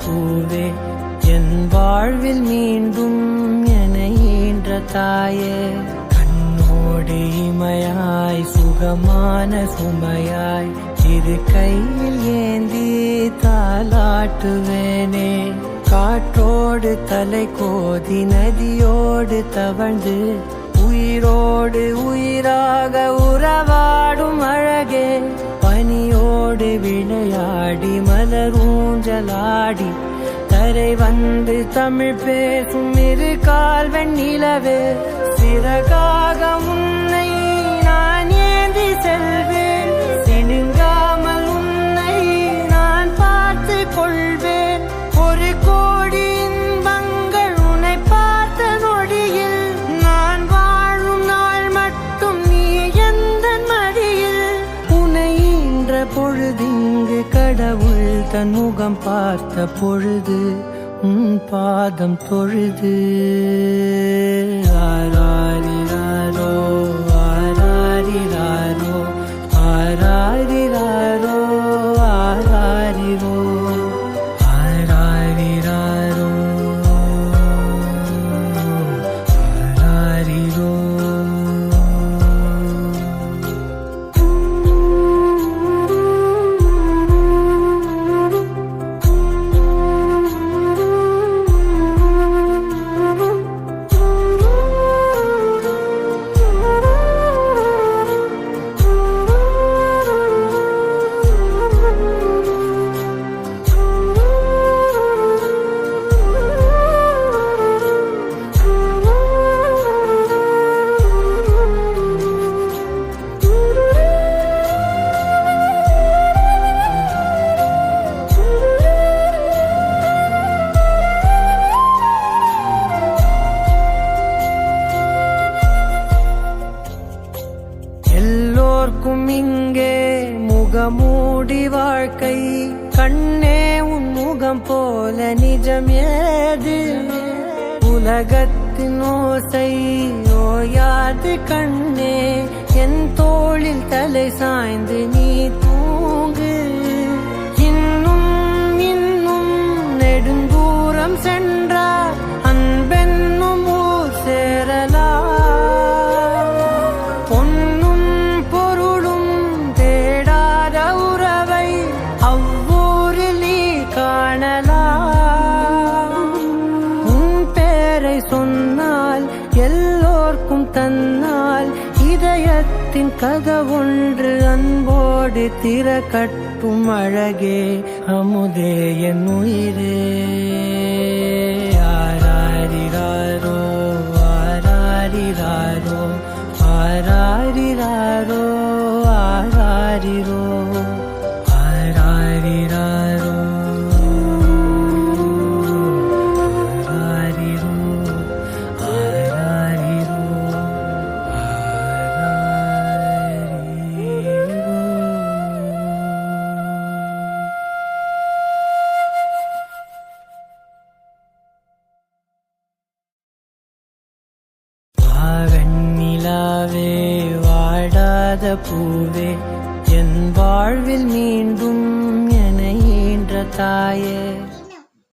பூவே என் வாழ்வில் மீண்டும் என ஈன்ற தாயே கண்ணோடு இமையாய் சுகமான சுமையாய் இரு கையில் ஏந்தி தாலாட்டுவேனே காற்றோடு தலை கோதி நதியோடு தவழ்ந்து உயிரோடு உயிராக உறவாடும் அழகே பனியோடு விளையாடி மலரூஞ்சலாடி கரை வந்து தமிழ் பேசும் இரு கால் வெண்ணிலவே சிறகாக உன்னை நான் ஏந்தி செல்வேன் சினுங்காமல் உன்னை நான் பார்த்து கொள்வேன் ஒரு கோடி இன்பங்கள் உன்னை பார்த்த நொடியில் நான் வாழும் நாள் மட்டும் நீ எந்த மடியில் உன்னை ஈன்ற பொழுதிங்கு கடவுள் தன் முகம் பார்த்த பொழுது உன் பாதம் தொழுது ஆராரிராரோ ஆராரிராரோ ஆராரிராரோ ஆராரிரோ ஆராரிராரோ ஆராரிரோ எல்லோர்க்கும் இங்கே முகமூடி வாழ்க்கை கண்ணே உன் முகம் போல நிஜம் ஏது உலகத்தின் ஓசை ஓயாது கண்ணே என் தோளில் தலை சாய்ந்து நீ தூங்கு இன்னும் இன்னும் நெடுந்தூரம் சென்றார் அன்பென்னும் ஊர் சேரலாம் சொன்னால் எல்லோர்க்கும் தன்னால் இதயத்தின் கதவொன்று அன்போடு திறக்கட்டும் அழகே அமுதே என் உயிரே ஆராரிராரோ ஆராரிராரோ ஆராரிராரோ ஆராரிரோ ஆராரிராரோ வெண்ணிலாவே வாடாத பூவே என் வாழ்வில் மீண்டும் என ஈன்ற தாயே